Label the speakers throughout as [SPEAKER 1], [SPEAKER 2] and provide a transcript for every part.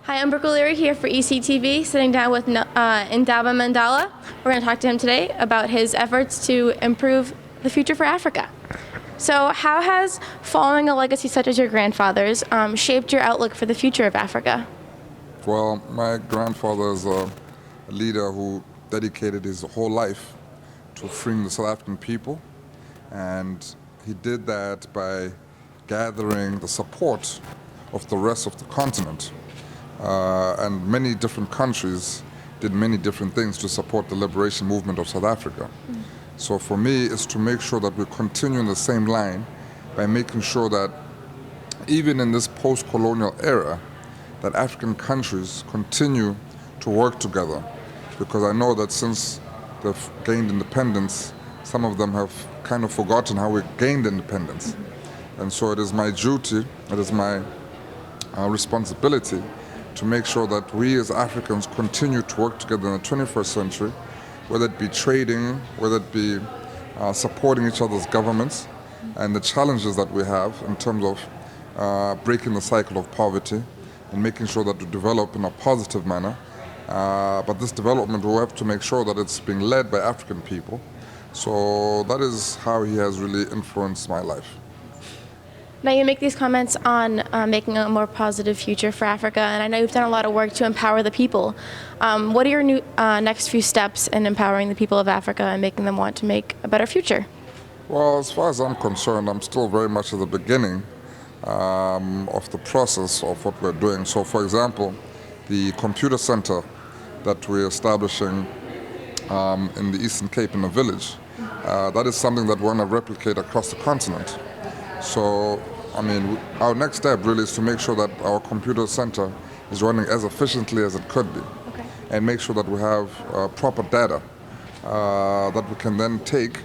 [SPEAKER 1] Hi, I'm Brooke here for ECTV, sitting down with Ndaba Mandela. We're going to talk to him today about his efforts to improve the future for Africa. So how has following a legacy such as your grandfather's shaped your outlook for the future of Africa?
[SPEAKER 2] Well, my grandfather is a leader who dedicated his whole life to freeing the South African people, and he did that by gathering the support of the rest of the continent. And many different countries did many different things to support the liberation movement of South Africa. So for me, it's to make sure that we continue in the same line by making sure that even in this post-colonial era, that African countries continue to work together. Because I know that since they've gained independence, some of them have kind of forgotten how we gained independence. And so it is my duty, it is my responsibility to make sure that we as Africans continue to work together in the 21st century, whether it be trading, whether it be supporting each other's governments, and the challenges that we have in terms of breaking the cycle of poverty and making sure that we develop in a positive manner. But this development, we have to make sure that it's being led by African people. So that is how he has really influenced my life.
[SPEAKER 1] Now you make these comments on making a more positive future for Africa, and I know you've done a lot of work to empower the people. What are your next few steps in empowering the people of Africa and making them want to make a better future?
[SPEAKER 2] Well, as far as I'm concerned, I'm still very much at the beginning of the process of what we're doing. So, for example, the computer center that we're establishing in the Eastern Cape in a village, that is something that we want to replicate across the continent. So, I mean, our next step really is to make sure that our computer center is running as efficiently as it could be, and make sure that we have proper data that we can then take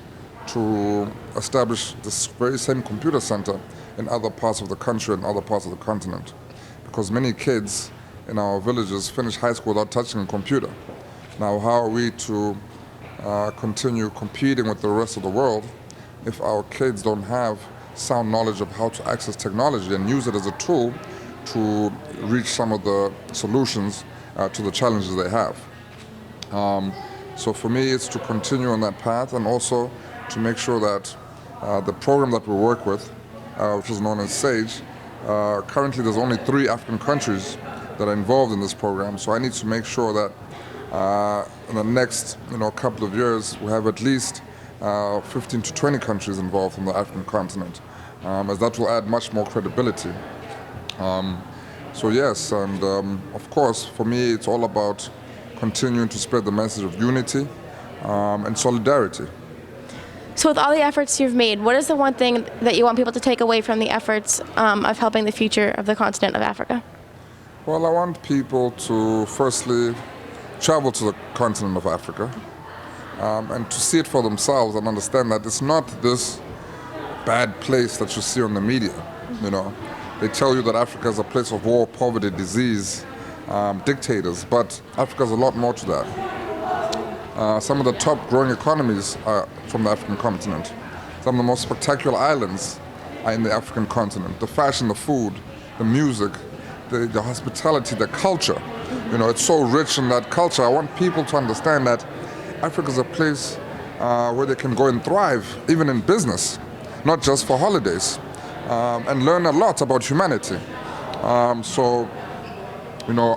[SPEAKER 2] to establish this very same computer center in other parts of the country and other parts of the continent. Because many kids in our villages finish high school without touching a computer. Now, how are we to continue competing with the rest of the world if our kids don't have sound knowledge of how to access technology and use it as a tool to reach some of the solutions to the challenges they have? So for me, it's to continue on that path, and also to make sure that the program that we work with, which is known as SAGE, currently there's only 3 African countries that are involved in this program. So I need to make sure that in the next couple of years we have at least 15 to 20 countries involved from the African continent, as that will add much more credibility. So yes, and of course for me it's all about continuing to spread the message of unity and solidarity.
[SPEAKER 1] So with all the efforts you've made, what is the one thing that you want people to take away from the efforts of helping the future of the continent of Africa?
[SPEAKER 2] Well, I want people to firstly travel to the continent of Africa and to see it for themselves and understand that it's not this bad place that you see on the media. They tell you that Africa is a place of war, poverty, disease, dictators, but Africa is a lot more to that. Some of the top growing economies are from the African continent. Some of the most spectacular islands are in the African continent. The fashion, the food, the music, the hospitality, the culture. It's so rich in that culture. I want people to understand that Africa is a place where they can go and thrive, even in business, not just for holidays, and learn a lot about humanity. So,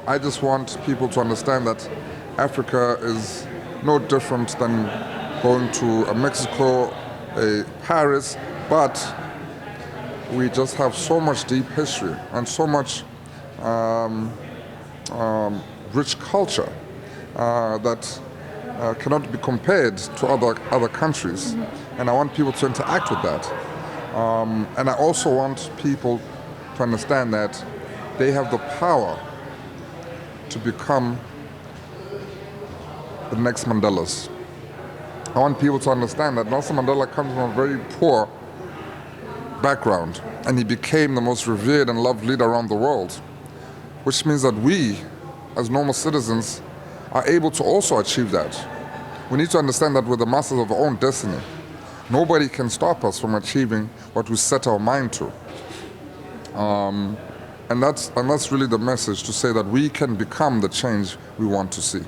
[SPEAKER 2] I just want people to understand that Africa is no different than going to a Mexico, a Paris, but we just have so much deep history and so much rich culture that cannot be compared to other countries. And I want people to interact with that. And I also want people to understand that they have the power to become the next Mandelas. I want people to understand that Nelson Mandela comes from a very poor background, and he became the most revered and loved leader around the world, which means that we, as normal citizens, are able to also achieve that. We need to understand that we're the masters of our own destiny. Nobody can stop us from achieving what we set our mind to. And that's really the message, to say that we can become the change we want to see.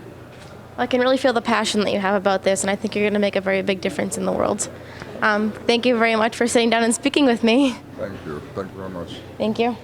[SPEAKER 1] I can really feel the passion that you have about this, and I think you're going to make a very big difference in the world. Thank you very much for sitting down and speaking with me.
[SPEAKER 2] Thank you. Thank you very much.
[SPEAKER 1] Thank you.